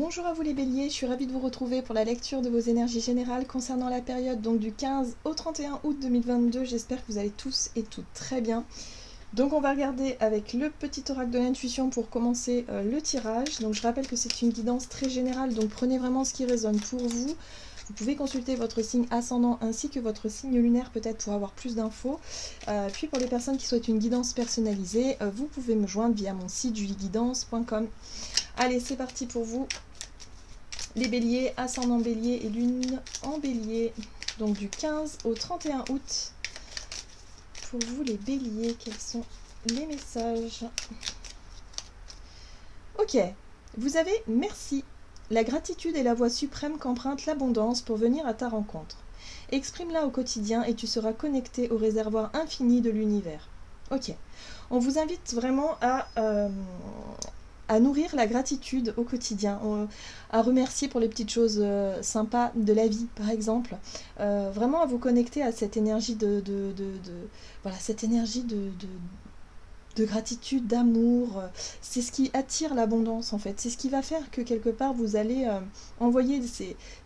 Bonjour à vous les béliers, je suis ravie de vous retrouver pour la lecture de vos énergies générales concernant la période donc du 15 au 31 août 2022. J'espère que vous allez tous et toutes très bien. Donc on va regarder avec le petit oracle de l'intuition pour commencer le tirage. Donc je rappelle que c'est une guidance très générale, donc prenez vraiment ce qui résonne pour vous. Vous pouvez consulter votre signe ascendant ainsi que votre signe lunaire peut-être pour avoir plus d'infos. Puis pour les personnes qui souhaitent une guidance personnalisée, vous pouvez me joindre via mon site julieguidance.com. Allez, c'est parti pour vous. Les béliers, ascendant bélier et lune en bélier. Donc du 15 au 31 août. Pour vous les béliers, quels sont les messages? Ok, vous avez merci. La gratitude est la voie suprême qu'emprunte l'abondance pour venir à ta rencontre. Exprime-la au quotidien et tu seras connecté au réservoir infini de l'univers. Ok, on vous invite vraiment à nourrir la gratitude au quotidien, à remercier pour les petites choses sympas de la vie, par exemple. Vraiment à vous connecter à cette énergie voilà, cette énergie de gratitude, d'amour. C'est ce qui attire l'abondance en fait. C'est ce qui va faire que quelque part vous allez envoyer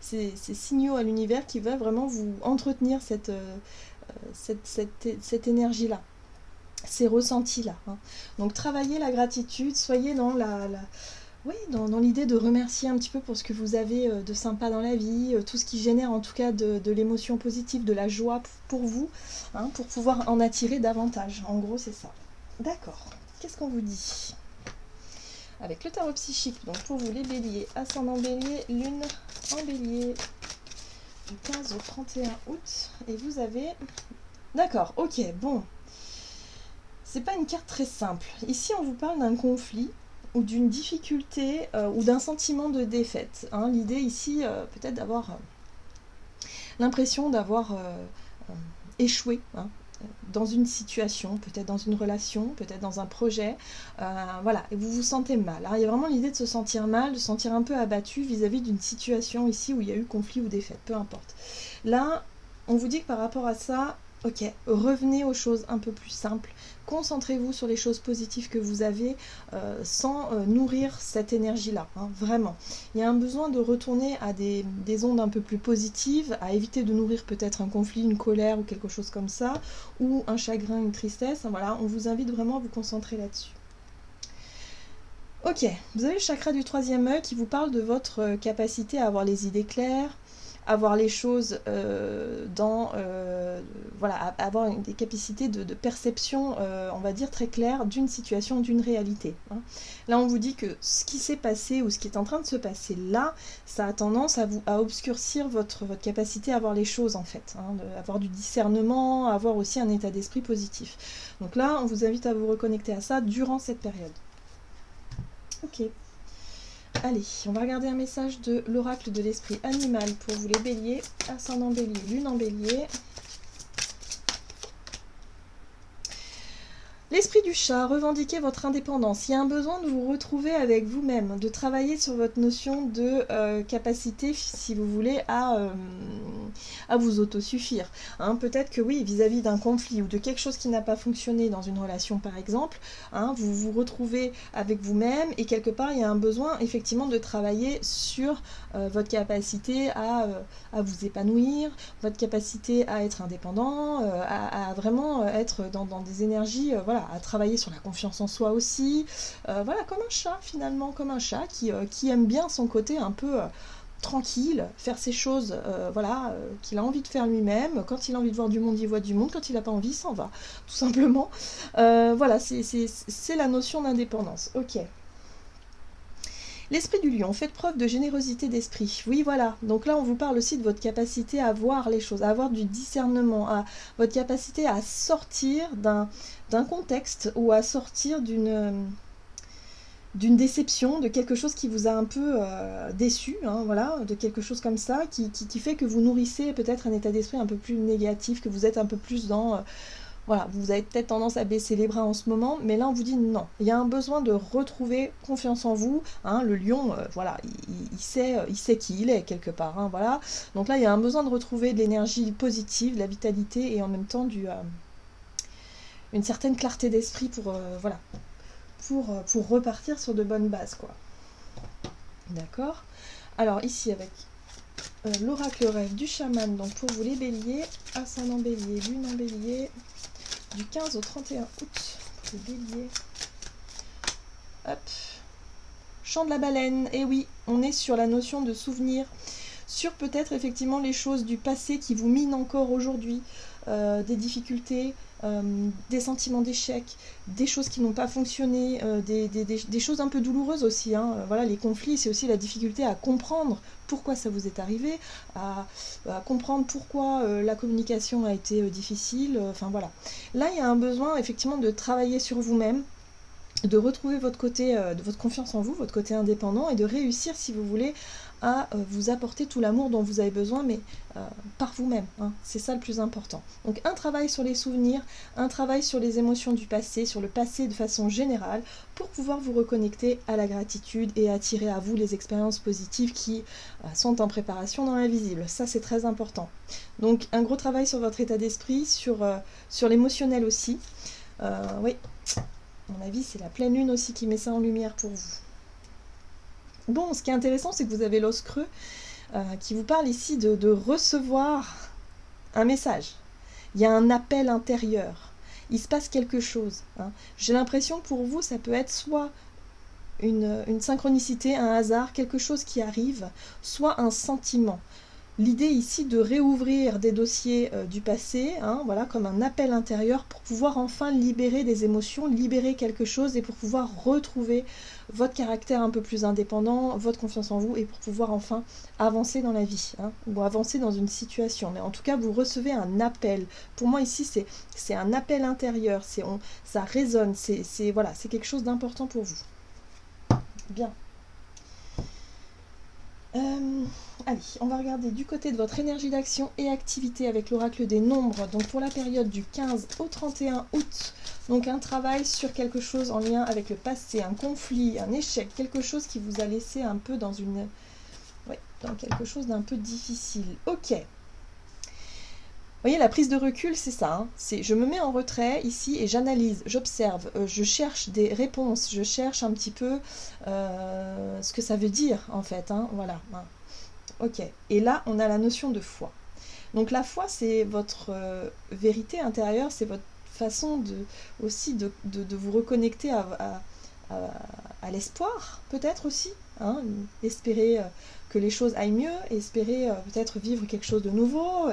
ces signaux à l'univers qui va vraiment vous entretenir cette énergie-là, ces ressentis-là. Hein. Donc travaillez la gratitude, soyez dans oui, dans l'idée de remercier un petit peu pour ce que vous avez de sympa dans la vie, tout ce qui génère en tout cas de l'émotion positive, de la joie pour vous, hein, pour pouvoir en attirer davantage. En gros, c'est ça. D'accord. Qu'est-ce qu'on vous dit avec le tarot psychique? Donc pour vous les béliers, ascendant bélier, lune en bélier, du 15 au 31 août. Et vous avez... D'accord, ok, bon. C'est pas une carte très simple. Ici, on vous parle d'un conflit ou d'une difficulté ou d'un sentiment de défaite. Hein. L'idée ici, peut-être d'avoir l'impression d'avoir échoué, hein, dans une situation, peut-être dans une relation, peut-être dans un projet, voilà, et vous vous sentez mal. Alors, il y a vraiment l'idée de se sentir mal, de se sentir un peu abattu vis-à-vis d'une situation ici où il y a eu conflit ou défaite, peu importe. Là, on vous dit que par rapport à ça, ok, revenez aux choses un peu plus simples, concentrez-vous sur les choses positives que vous avez sans nourrir cette énergie-là, hein, vraiment. Il y a un besoin de retourner à des ondes un peu plus positives, à éviter de nourrir peut-être un conflit, une colère ou quelque chose comme ça, ou un chagrin, une tristesse. Voilà, on vous invite vraiment à vous concentrer là-dessus. Ok, vous avez le chakra du troisième œil qui vous parle de votre capacité à avoir les idées claires, avoir les choses voilà, avoir des capacités de perception, on va dire, très claires d'une situation, d'une réalité. Hein. Là, on vous dit que ce qui s'est passé ou ce qui est en train de se passer là, ça a tendance à obscurcir votre capacité à voir les choses, en fait. Hein, avoir du discernement, avoir aussi un état d'esprit positif. Donc là, on vous invite à vous reconnecter à ça durant cette période. Ok. Allez, on va regarder un message de l'oracle de l'esprit animal pour vous les béliers, ascendant bélier, lune en bélier. L'esprit du chat, revendiquez votre indépendance. Il y a un besoin de vous retrouver avec vous-même, de travailler sur votre notion de capacité, si vous voulez, à vous autosuffire. Hein, peut-être que oui, vis-à-vis d'un conflit ou de quelque chose qui n'a pas fonctionné dans une relation par exemple, hein, vous vous retrouvez avec vous-même et quelque part il y a un besoin effectivement de travailler sur votre capacité à vous épanouir, votre capacité à être indépendant, à vraiment être dans des énergies, voilà, à travailler sur la confiance en soi aussi, voilà, comme un chat finalement, comme un chat qui aime bien son côté un peu tranquille, faire ses choses, voilà, qu'il a envie de faire lui-même. Quand il a envie de voir du monde, il voit du monde. Quand il n'a pas envie, il s'en va, tout simplement. Voilà, c'est la notion d'indépendance. Ok. L'esprit du lion, faites preuve de générosité d'esprit. Oui, voilà. Donc là, on vous parle aussi de votre capacité à voir les choses, à avoir du discernement, à votre capacité à sortir d'un contexte ou à sortir d'une déception, de quelque chose qui vous a un peu déçu, hein, voilà, de quelque chose comme ça, qui fait que vous nourrissez peut-être un état d'esprit un peu plus négatif, que vous êtes un peu plus dans... voilà, vous avez peut-être tendance à baisser les bras en ce moment, mais là on vous dit non. Il y a un besoin de retrouver confiance en vous. Hein, le lion, voilà, il sait qui il est quelque part. Hein, voilà. Donc là, il y a un besoin de retrouver de l'énergie positive, de la vitalité et en même temps une certaine clarté d'esprit pour, voilà, pour repartir sur de bonnes bases, quoi. D'accord. Alors ici avec l'oracle rêve du chaman, donc pour vous les béliers, ascendant bélier, lune en bélier, du 15 au 31 août, pour les béliers. Hop. Chant de la baleine, et oui, on est sur la notion de souvenir, sur peut-être effectivement les choses du passé qui vous minent encore aujourd'hui, des difficultés, des sentiments d'échec, des choses qui n'ont pas fonctionné, des choses un peu douloureuses aussi, hein. Voilà, les conflits, c'est aussi la difficulté à comprendre pourquoi ça vous est arrivé, à comprendre pourquoi la communication a été difficile, enfin voilà. Là, il y a un besoin effectivement de travailler sur vous-même, de retrouver votre côté, de votre confiance en vous, votre côté indépendant, et de réussir, si vous voulez, à vous apporter tout l'amour dont vous avez besoin, mais par vous-même, hein. C'est ça le plus important. Donc un travail sur les souvenirs, un travail sur les émotions du passé, sur le passé de façon générale, pour pouvoir vous reconnecter à la gratitude et attirer à vous les expériences positives qui sont en préparation dans l'invisible. Ça, c'est très important. Donc un gros travail sur votre état d'esprit, sur l'émotionnel aussi. Oui. À mon avis, c'est la pleine lune aussi qui met ça en lumière pour vous. Bon, ce qui est intéressant, c'est que vous avez l'os creux qui vous parle ici de recevoir un message. Il y a un appel intérieur. Il se passe quelque chose, hein. J'ai l'impression que pour vous, ça peut être soit une synchronicité, un hasard, quelque chose qui arrive, soit un sentiment. L'idée ici de réouvrir des dossiers du passé, hein, voilà, comme un appel intérieur pour pouvoir enfin libérer des émotions, libérer quelque chose et pour pouvoir retrouver votre caractère un peu plus indépendant, votre confiance en vous et pour pouvoir enfin avancer dans la vie, hein, ou avancer dans une situation. Mais en tout cas, vous recevez un appel. Pour moi ici, c'est un appel intérieur, ça résonne, voilà, c'est quelque chose d'important pour vous. Bien. Allez, on va regarder du côté de votre énergie d'action et activité avec l'oracle des nombres, donc pour la période du 15 au 31 août, donc un travail sur quelque chose en lien avec le passé, un conflit, un échec, quelque chose qui vous a laissé un peu dans quelque chose d'un peu difficile. Ok. Vous voyez, la prise de recul, c'est ça, hein. Je me mets en retrait ici et j'analyse, j'observe, je cherche des réponses, je cherche un petit peu ce que ça veut dire en fait, hein, voilà. Ok, et là on a la notion de foi. Donc la foi, c'est votre vérité intérieure, c'est votre façon aussi de vous reconnecter à l'espoir, peut-être aussi, hein, espérer que les choses aillent mieux, espérer peut-être vivre quelque chose de nouveau.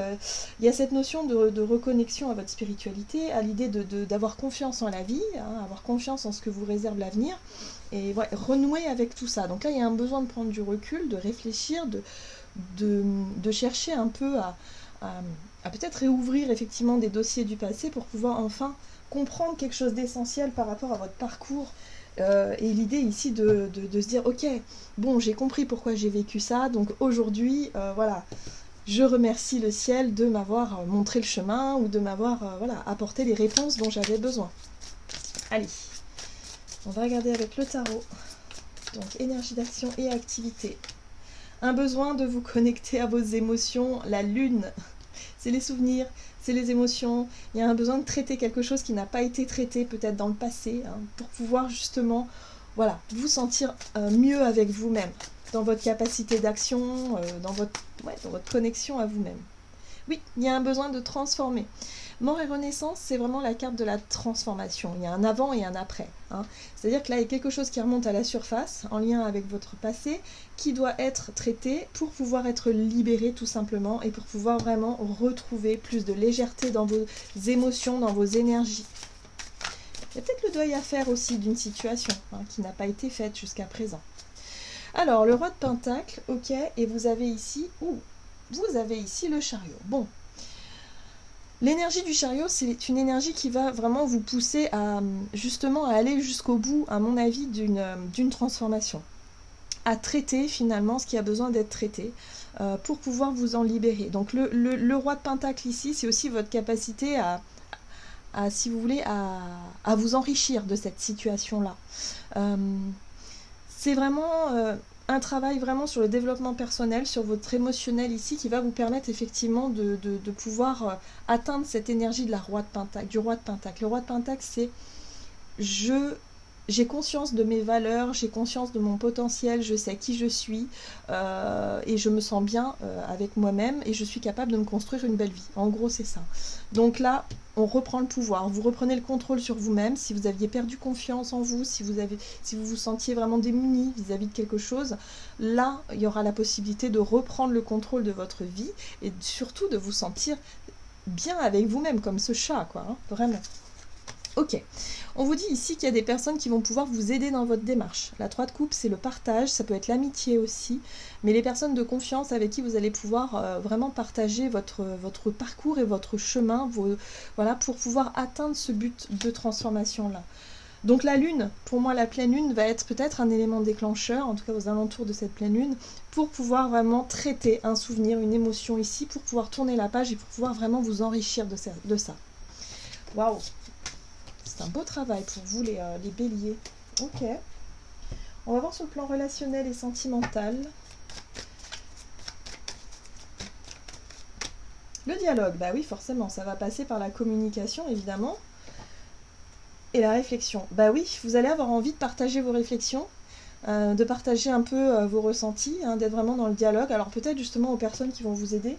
Il y a cette notion de reconnexion à votre spiritualité, à l'idée d'avoir confiance en la vie, hein, avoir confiance en ce que vous réserve l'avenir, et ouais, renouer avec tout ça. Donc là, il y a un besoin de prendre du recul, de réfléchir, de chercher un peu à peut-être réouvrir effectivement des dossiers du passé pour pouvoir enfin comprendre quelque chose d'essentiel par rapport à votre parcours. Et l'idée ici de se dire, ok, bon, j'ai compris pourquoi j'ai vécu ça, donc aujourd'hui, voilà, je remercie le ciel de m'avoir montré le chemin ou de m'avoir voilà, apporté les réponses dont j'avais besoin. Allez, on va regarder avec le tarot. Donc, énergie d'action et activité. Un besoin de vous connecter à vos émotions, la lune, c'est les souvenirs, c'est les émotions. Il y a un besoin de traiter quelque chose qui n'a pas été traité peut-être dans le passé, hein, pour pouvoir justement voilà, vous sentir mieux avec vous-même, dans votre capacité d'action, dans votre connexion à vous-même. Oui, il y a un besoin de transformer. Mort et renaissance, c'est vraiment la carte de la transformation. Il y a un avant et un après, hein. C'est-à-dire que là, il y a quelque chose qui remonte à la surface, en lien avec votre passé, qui doit être traité pour pouvoir être libéré tout simplement, et pour pouvoir vraiment retrouver plus de légèreté dans vos émotions, dans vos énergies. Il y a peut-être le deuil à faire aussi d'une situation, hein, qui n'a pas été faite jusqu'à présent. Alors, le roi de Pentacle, ok, et vous avez ici le chariot. Bon. L'énergie du chariot, c'est une énergie qui va vraiment vous pousser justement à aller jusqu'au bout, à mon avis, d'une transformation. À traiter finalement ce qui a besoin d'être traité pour pouvoir vous en libérer. Donc le roi de Pentacle ici, c'est aussi votre capacité si vous voulez, à vous enrichir de cette situation-là. C'est vraiment un travail vraiment sur le développement personnel, sur votre émotionnel ici, qui va vous permettre effectivement de pouvoir atteindre cette énergie de du roi de Pentacle. Le roi de Pentacle, c'est j'ai j'ai conscience de mes valeurs, j'ai conscience de mon potentiel, je sais qui je suis et je me sens bien avec moi-même et je suis capable de me construire une belle vie. En gros, c'est ça. Donc là, on reprend le pouvoir, vous reprenez le contrôle sur vous-même. Si vous aviez perdu confiance en vous, si vous vous sentiez vraiment démuni vis-à-vis de quelque chose, là, il y aura la possibilité de reprendre le contrôle de votre vie et surtout de vous sentir bien avec vous-même, comme ce chat, quoi, hein, vraiment. Ok, on vous dit ici qu'il y a des personnes qui vont pouvoir vous aider dans votre démarche. La 3 de coupe, c'est le partage, ça peut être l'amitié aussi, mais les personnes de confiance avec qui vous allez pouvoir vraiment partager votre parcours et votre chemin, voilà, pour pouvoir atteindre ce but de transformation-là. Donc la lune, pour moi la pleine lune va être peut-être un élément déclencheur, en tout cas aux alentours de cette pleine lune, pour pouvoir vraiment traiter un souvenir, une émotion ici, pour pouvoir tourner la page et pour pouvoir vraiment vous enrichir de ça. Waouh! C'est un beau travail pour vous les béliers. Ok. On va voir sur le plan relationnel et sentimental. Le dialogue, bah oui, forcément, ça va passer par la communication, évidemment. Et la réflexion. Bah oui, vous allez avoir envie de partager vos réflexions, de partager un peu vos ressentis, hein, d'être vraiment dans le dialogue. Alors peut-être justement aux personnes qui vont vous aider,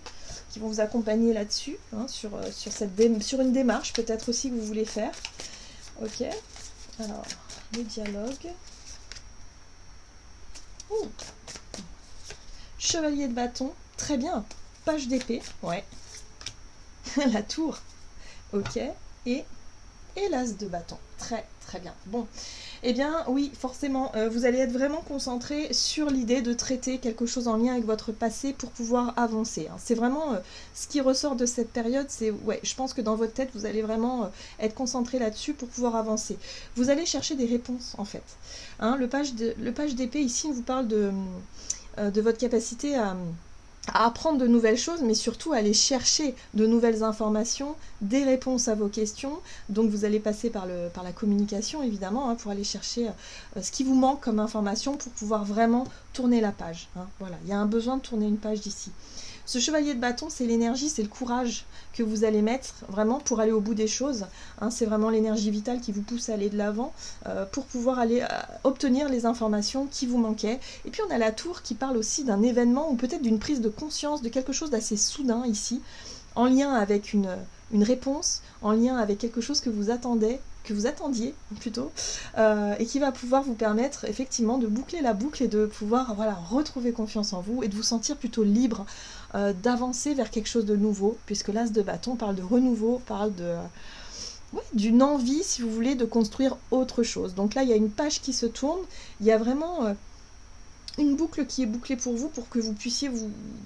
qui vont vous accompagner là-dessus, hein, sur une démarche peut-être aussi que vous voulez faire. Ok, alors, le dialogue. Ouh. Chevalier de bâton, très bien. Page d'épée, ouais. La tour, ok. Et l'as de bâton, très très bien. Bon, eh bien oui, forcément, vous allez être vraiment concentré sur l'idée de traiter quelque chose en lien avec votre passé pour pouvoir avancer. Hein. C'est vraiment ce qui ressort de cette période, c'est, ouais, je pense que dans votre tête, vous allez vraiment être concentré là-dessus pour pouvoir avancer. Vous allez chercher des réponses, en fait. Hein, le page d'épée, ici, vous parle de votre capacité à apprendre de nouvelles choses, mais surtout à aller chercher de nouvelles informations, des réponses à vos questions. Donc vous allez passer par la communication, évidemment, hein, pour aller chercher ce qui vous manque comme information pour pouvoir vraiment tourner la page. Hein. Voilà, il y a un besoin de tourner une page d'ici. Ce chevalier de bâton, c'est l'énergie, c'est le courage que vous allez mettre vraiment pour aller au bout des choses. Hein, c'est vraiment l'énergie vitale qui vous pousse à aller de l'avant pour pouvoir aller obtenir les informations qui vous manquaient. Et puis on a la tour qui parle aussi d'un événement ou peut-être d'une prise de conscience de quelque chose d'assez soudain ici, en lien avec une réponse, en lien avec quelque chose que vous attendiez plutôt, et qui va pouvoir vous permettre effectivement de boucler la boucle et de pouvoir retrouver confiance en vous et de vous sentir plutôt libre d'avancer vers quelque chose de nouveau, puisque l'as de bâton parle de renouveau, parle d'une envie, si vous voulez, de construire autre chose. Donc là, il y a une page qui se tourne, il y a vraiment une boucle qui est bouclée pour vous, pour que vous puissiez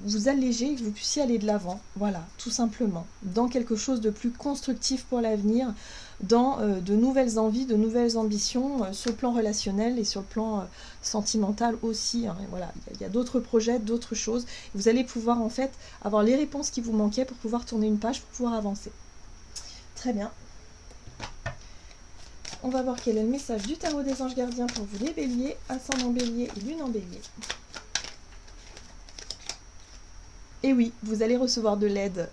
vous alléger, que vous puissiez aller de l'avant, voilà, tout simplement, dans quelque chose de plus constructif pour l'avenir, dans de nouvelles envies, de nouvelles ambitions, sur le plan relationnel et sur le plan sentimental aussi, hein, et voilà, il y a d'autres projets, d'autres choses, vous allez pouvoir en fait avoir les réponses qui vous manquaient pour pouvoir tourner une page, pour pouvoir avancer. Très bien. On va voir quel est le message du tarot des anges gardiens pour vous les béliers, ascendant bélier et lune en bélier. Et oui, vous allez recevoir de l'aide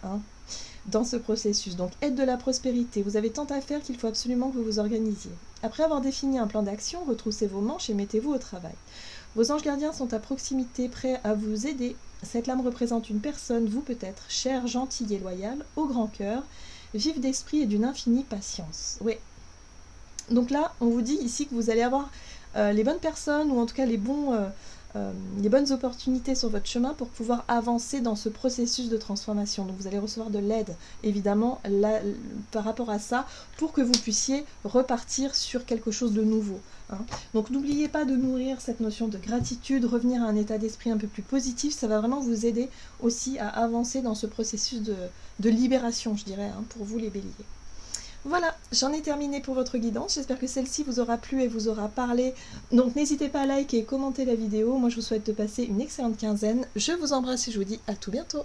dans ce processus. Donc aide de la prospérité. Vous avez tant à faire qu'il faut absolument que vous vous organisiez. Après avoir défini un plan d'action, retroussez vos manches et mettez-vous au travail. Vos anges gardiens sont à proximité, prêts à vous aider. Cette lame représente une personne, vous peut-être, chère, gentille et loyale, au grand cœur, vive d'esprit et d'une infinie patience. Oui. Donc là, on vous dit ici que vous allez avoir les bonnes personnes, ou en tout cas les bonnes opportunités sur votre chemin pour pouvoir avancer dans ce processus de transformation. Donc vous allez recevoir de l'aide, évidemment, par rapport à ça, pour que vous puissiez repartir sur quelque chose de nouveau. Hein. Donc n'oubliez pas de nourrir cette notion de gratitude, revenir à un état d'esprit un peu plus positif, ça va vraiment vous aider aussi à avancer dans ce processus de libération, je dirais, pour vous les béliers. Voilà, j'en ai terminé pour votre guidance. J'espère que celle-ci vous aura plu et vous aura parlé. Donc n'hésitez pas à liker et commenter la vidéo. Moi, je vous souhaite de passer une excellente quinzaine. Je vous embrasse et je vous dis à tout bientôt.